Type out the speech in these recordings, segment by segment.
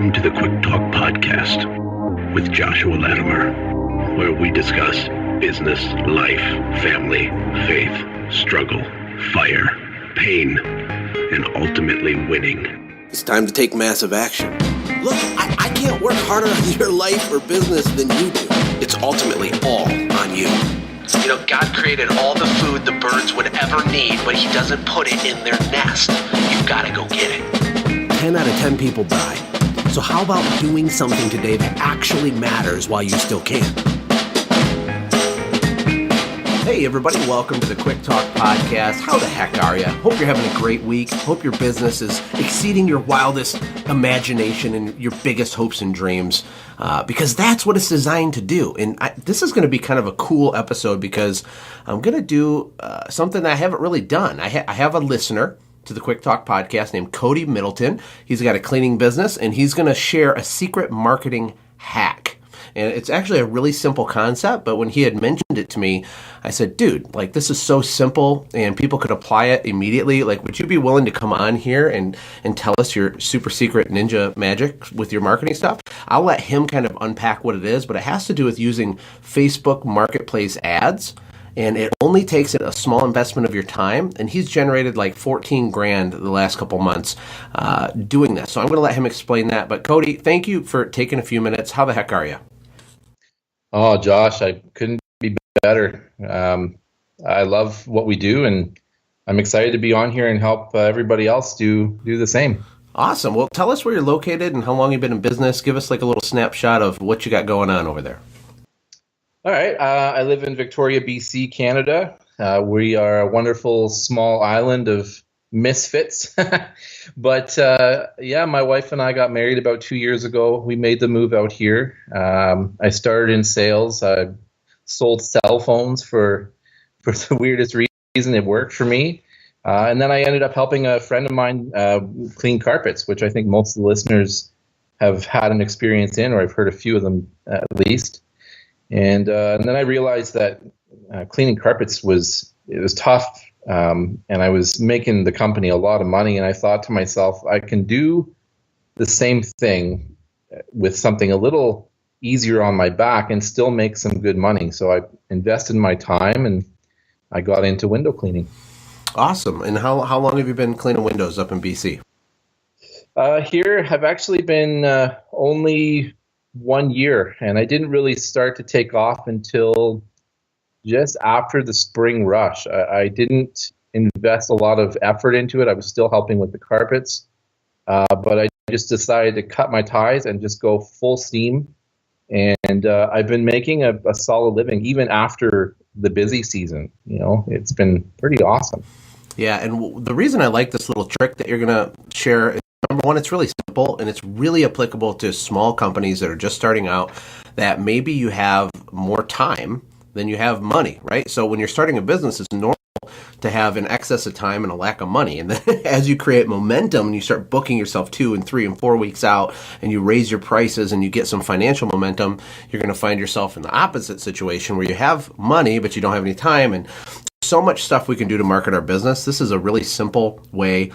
Welcome to the Quick Talk Podcast with Joshua Latimer, where we discuss business, life, family, faith, struggle, fire, pain, and ultimately winning. It's time to take massive action. Look, I can't work harder on your life or business than you do. It's ultimately all on you. You know, God created all the food the birds would ever need, but he doesn't put it in their nest. You've got to go get it. 10 out of 10 people die. So how about doing something today that actually matters while you still can? Hey everybody, welcome to the Quick Talk Podcast. How the heck are you? Hope you're having a great week. Hope your business is exceeding your wildest imagination and your biggest hopes and dreams, because that's what it's designed to do. And this is going to be kind of a cool episode because I'm going to do something that I haven't really done. I have a listener to the Quick Talk Podcast named Cody Middleton. He's got a cleaning business, and he's going to share a secret marketing hack. And it's actually a really simple concept, but when he had mentioned it to me, I said, dude, like, this is so simple and people could apply it immediately. Like, would you be willing to come on here and tell us your super secret ninja magic with your marketing stuff? I'll let him kind of unpack what it is, but it has to do with using Facebook Marketplace ads. And it only takes a small investment of your time. And he's generated like 14 grand the last couple months doing this. So I'm going to let him explain that. But Cody, thank you for taking a few minutes. How the heck are you? Oh, Josh, I couldn't be better. I love what we do, and I'm excited to be on here and help everybody else do the same. Awesome. Well, tell us where you're located and how long you've been in business. Give us like a little snapshot of what you got going on over there. All right. I live in Victoria, BC, Canada. We are a wonderful small island of misfits. But yeah, my wife and I got married about 2 years ago. We made the move out here. I started in sales. I sold cell phones for the weirdest reason. It worked for me. And then I ended up helping a friend of mine clean carpets, which I think most of the listeners have had an experience in, or I've heard a few of them at least. And then I realized that cleaning carpets was tough. And I was making the company a lot of money, and I thought to myself, I can do the same thing with something a little easier on my back and still make some good money. So I invested my time, and I got into window cleaning. Awesome. And how long have you been cleaning windows up in BC? Here, I've actually been only 1 year, and I didn't really start to take off until just after the spring rush. I didn't invest a lot of effort into it. I was still helping with the carpets, but I just decided to cut my ties and just go full steam. And I've been making a solid living even after the busy season. You know, it's been pretty awesome. Yeah, and the reason I like this little trick that you're going to share is, number one, it's really simple, and it's really applicable to small companies that are just starting out, that maybe you have more time than you have money, right? So when you're starting a business, it's normal to have an excess of time and a lack of money. And then as you create momentum and you start booking yourself 2 and 3 and 4 weeks out, and you raise your prices and you get some financial momentum, you're going to find yourself in the opposite situation where you have money, but you don't have any time. And so much stuff we can do to market our business. This is a really simple way.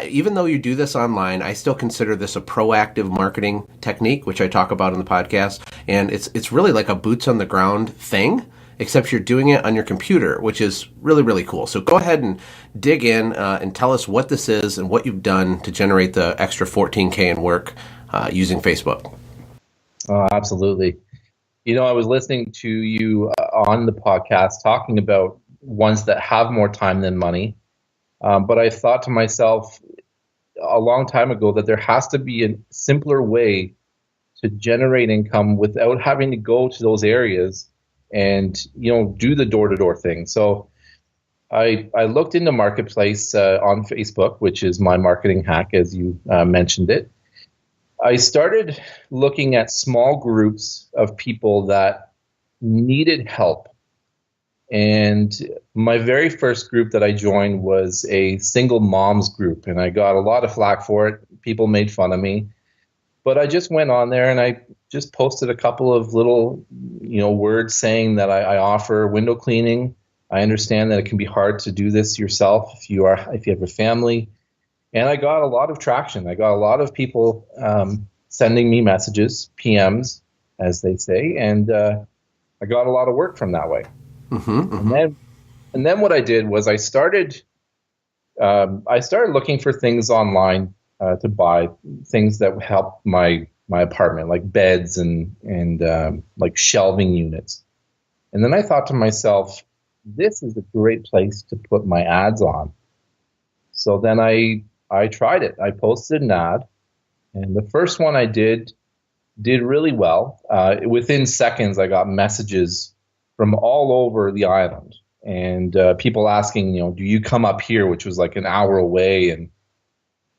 Even though you do this online, I still consider this a proactive marketing technique, which I talk about in the podcast. And it's really like a boots on the ground thing, except you're doing it on your computer, which is really, really cool. So go ahead and dig in and tell us what this is and what you've done to generate the extra 14K in work using Facebook. Oh, absolutely. You know, I was listening to you on the podcast talking about ones that have more time than money. But I thought to myself a long time ago that there has to be a simpler way to generate income without having to go to those areas and, you know, do the door-to-door thing. So I looked into Marketplace on Facebook, which is my marketing hack, as you mentioned it. I started looking at small groups of people that needed help. And my very first group that I joined was a single moms group, and I got a lot of flack for it. People made fun of me. But I just went on there and I just posted a couple of little, you know, words saying that I offer window cleaning. I understand that it can be hard to do this yourself if you have a family. And I got a lot of traction. I got a lot of people sending me messages, PMs, as they say, and I got a lot of work from that way. And then what I did was I started looking for things online to buy, things that would help my apartment, like beds and like shelving units. And then I thought to myself, this is a great place to put my ads on. So then I tried it. I posted an ad, and the first one I did really well. Within seconds, I got messages from all over the island, and people asking, do you come up here, which was like an hour away. And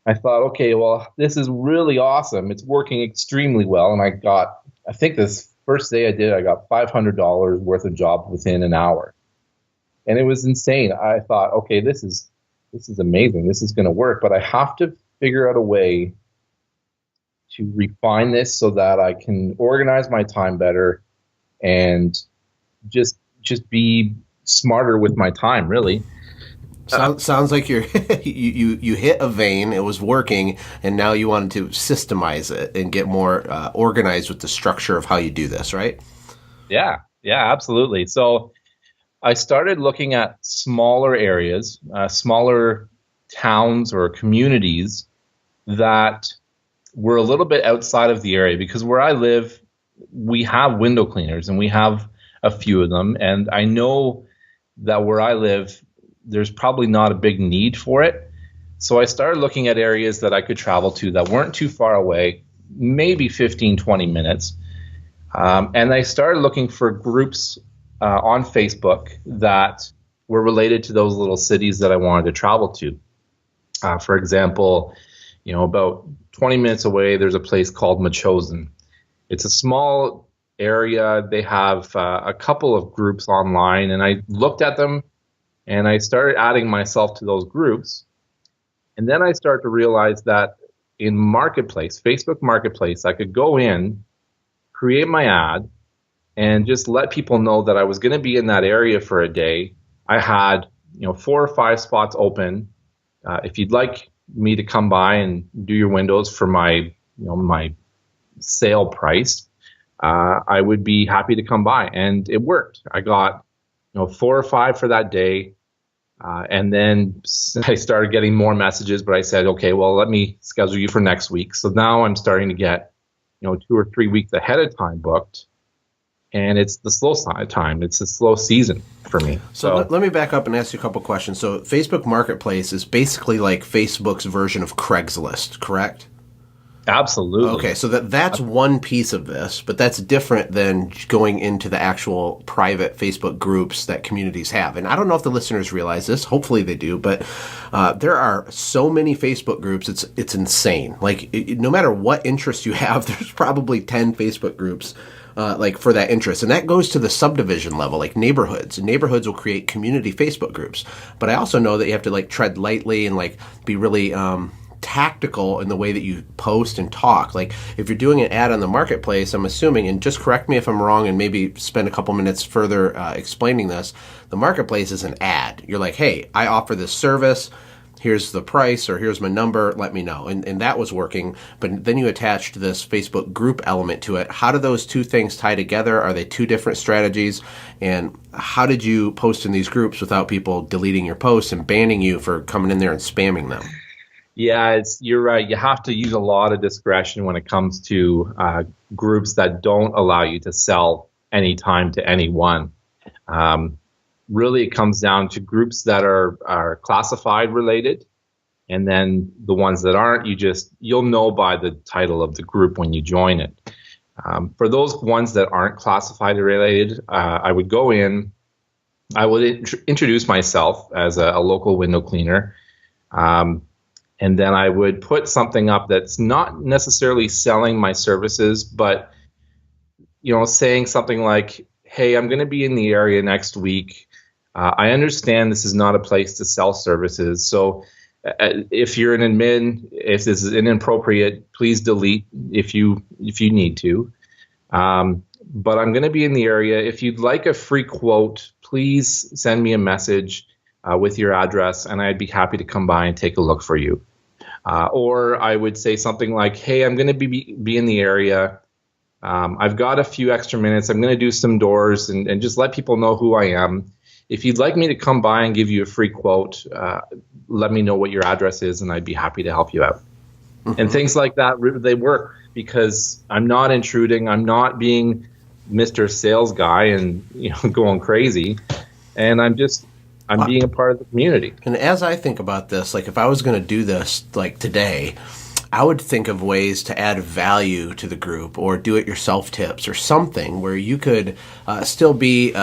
I thought, okay, well, this is really awesome. It's working extremely well. And I think this first day I got $500 worth of job within an hour. And it was insane. I thought, okay, this is amazing. This is going to work, but I have to figure out a way to refine this so that I can organize my time better and just be smarter with my time, really. Sounds like you hit a vein, it was working, and now you wanted to systemize it and get more organized with the structure of how you do this, right? Yeah, absolutely. So I started looking at smaller areas, smaller towns or communities that were a little bit outside of the area, because where I live, we have window cleaners and we have a few of them. And I know that where I live, there's probably not a big need for it. So I started looking at areas that I could travel to that weren't too far away, maybe 15, 20 minutes. And I started looking for groups on Facebook that were related to those little cities that I wanted to travel to. For example, about 20 minutes away, there's a place called Machosen. It's a small area. They have a couple of groups online, and I looked at them and I started adding myself to those groups. And then I started to realize that in Marketplace, Facebook Marketplace, I could go in, create my ad, and just let people know that I was going to be in that area for a day. I had 4 or 5 spots open. If you'd like me to come by and do your windows for my my sale price, I would be happy to come by. And it worked. I got 4 or 5 for that day. And then I started getting more messages, but I said, okay, well, let me schedule you for next week. So now I'm starting to get 2 or 3 weeks ahead of time booked. And it's the slow time. It's a slow season for me. So let me back up and ask you a couple questions. So Facebook Marketplace is basically like Facebook's version of Craigslist, correct? Absolutely. Okay, so that's one piece of this, but that's different than going into the actual private Facebook groups that communities have. And I don't know if the listeners realize this. Hopefully they do, but there are so many Facebook groups. It's insane. Like, no matter what interest you have, there's probably 10 Facebook groups like for that interest. And that goes to the subdivision level, like neighborhoods. And neighborhoods will create community Facebook groups. But I also know that you have to like tread lightly and like be really tactical in the way that you post and talk. Like if you're doing an ad on the Marketplace, I'm assuming, and just correct me if I'm wrong and maybe spend a couple minutes further explaining this, the Marketplace is an ad. You're like, hey, I offer this service. Here's the price, or here's my number, let me know. And that was working. But then you attached this Facebook group element to it. How do those two things tie together? Are they two different strategies? And how did you post in these groups without people deleting your posts and banning you for coming in there and spamming them? Yeah, you're right. You have to use a lot of discretion when it comes to groups that don't allow you to sell anytime to anyone. Really, it comes down to groups that are classified related, and then the ones that aren't, you'll know by the title of the group when you join it. For those ones that aren't classified related, I would go in, I would introduce myself as a local window cleaner, and then I would put something up that's not necessarily selling my services, but saying something like, hey, I'm going to be in the area next week. I understand this is not a place to sell services. So if you're an admin, if this is inappropriate, please delete if you need to. But I'm going to be in the area. If you'd like a free quote, please send me a message with your address, and I'd be happy to come by and take a look for you. Or I would say something like, hey, I'm going to be in the area. I've got a few extra minutes. I'm going to do some doors and just let people know who I am. If you'd like me to come by and give you a free quote, let me know what your address is, and I'd be happy to help you out. Mm-hmm. And things like that, they work because I'm not intruding. I'm not being Mr. Sales Guy and going crazy. And I'm being a part of the community. And as I think about this, like if I was going to do this like today, I would think of ways to add value to the group or do-it-yourself tips or something where you could still be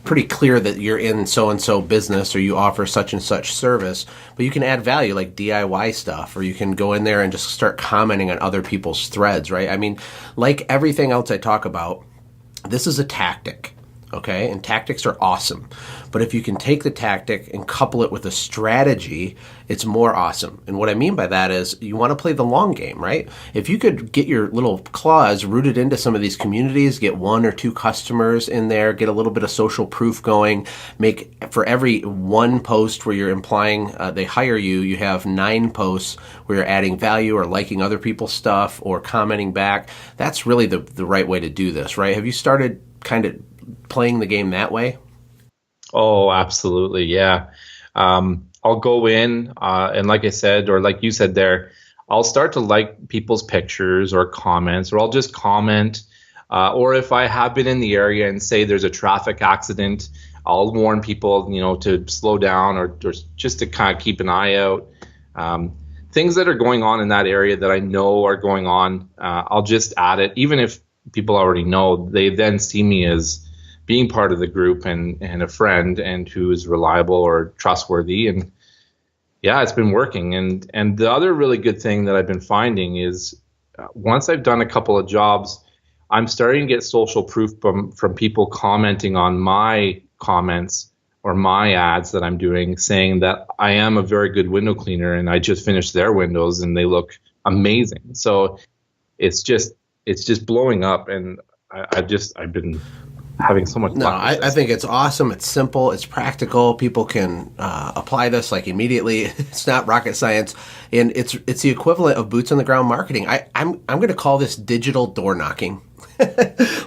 pretty clear that you're in so-and-so business or you offer such and such service, but you can add value like DIY stuff, or you can go in there and just start commenting on other people's threads, right? I mean, like everything else I talk about, this is a tactic. Okay, and tactics are awesome. But if you can take the tactic and couple it with a strategy, it's more awesome. And what I mean by that is you want to play the long game, right? If you could get your little claws rooted into some of these communities, get 1 or 2 customers in there, get a little bit of social proof going, make for every 1 post where you're implying they hire you, you have 9 posts where you're adding value or liking other people's stuff or commenting back. That's really the right way to do this, right? Have you started kind of playing the game that way? Oh, absolutely. Yeah. I'll go in and like I said, or like you said there, I'll start to like people's pictures or comments, or I'll just comment. Or if I have been in the area and say there's a traffic accident, I'll warn people, to slow down or just to kind of keep an eye out. Things that are going on in that area that I know are going on, I'll just add it. Even if people already know, they then see me as being part of the group and a friend and who is reliable or trustworthy. And yeah, it's been working. And the other really good thing that I've been finding is once I've done a couple of jobs, I'm starting to get social proof from people commenting on my comments or my ads that I'm doing, saying that I am a very good window cleaner and I just finished their windows and they look amazing. So it's just blowing up, and I've been having so much fun. No, I think it's awesome. It's simple. It's practical. People can apply this like immediately. It's not rocket science, and it's the equivalent of boots on the ground marketing. I'm going to call this digital door knocking.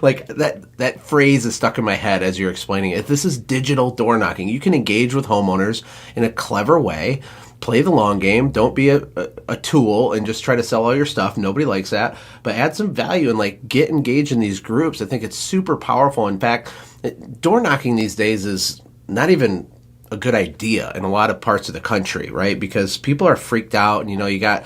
Like that phrase is stuck in my head as you're explaining it. This is digital door knocking. You can engage with homeowners in a clever way. Play the long game. Don't be a tool and just try to sell all your stuff. Nobody likes that. But add some value and like get engaged in these groups. I think it's super powerful. In fact, door knocking these days is not even a good idea in a lot of parts of the country, right? Because people are freaked out and, you got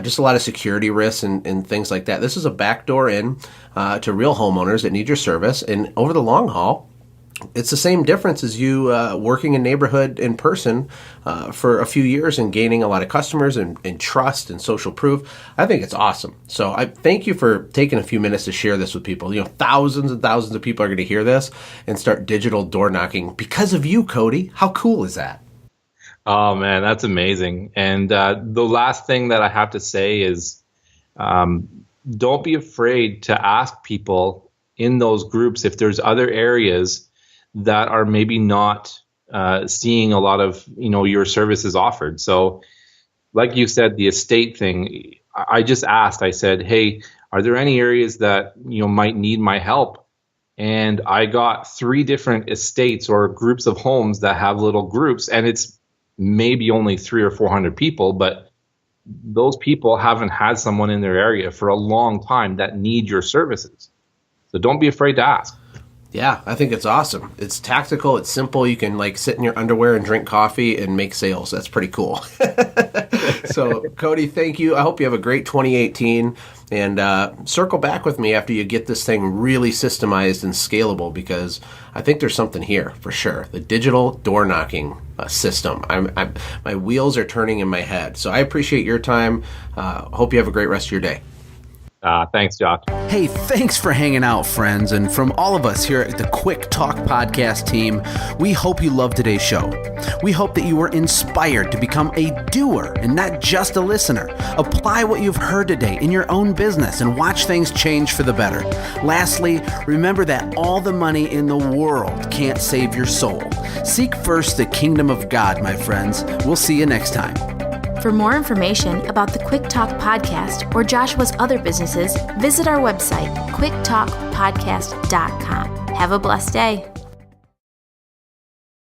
just a lot of security risks and things like that. This is a backdoor in to real homeowners that need your service. And over the long haul, it's the same difference as you working in neighborhood in person for a few years and gaining a lot of customers and trust and social proof. I think it's awesome. So I thank you for taking a few minutes to share this with people. Thousands and thousands of people are going to hear this and start digital door knocking because of you, Cody. How cool is that? Oh, man, that's amazing. And the last thing that I have to say is don't be afraid to ask people in those groups if there's other areas that are maybe not seeing a lot of your services offered. So like you said, the estate thing, I just asked, I said, hey, are there any areas that might need my help? And I got 3 different estates or groups of homes that have little groups, and it's maybe only 300 or 400 people, but those people haven't had someone in their area for a long time that need your services. So don't be afraid to ask. Yeah, I think it's awesome. It's tactical. It's simple. You can like sit in your underwear and drink coffee and make sales. That's pretty cool. So, Cody, thank you. I hope you have a great 2018 and circle back with me after you get this thing really systemized and scalable, because I think there's something here for sure. The digital door knocking system. My wheels are turning in my head. So I appreciate your time. Hope you have a great rest of your day. Thanks, Josh. Hey, thanks for hanging out, friends. And from all of us here at the Quick Talk Podcast team, we hope you loved today's show. We hope that you were inspired to become a doer and not just a listener. Apply what you've heard today in your own business and watch things change for the better. Lastly, remember that all the money in the world can't save your soul. Seek first the kingdom of God, my friends. We'll see you next time. For more information about the Quick Talk Podcast or Joshua's other businesses, visit our website, quicktalkpodcast.com. Have a blessed day.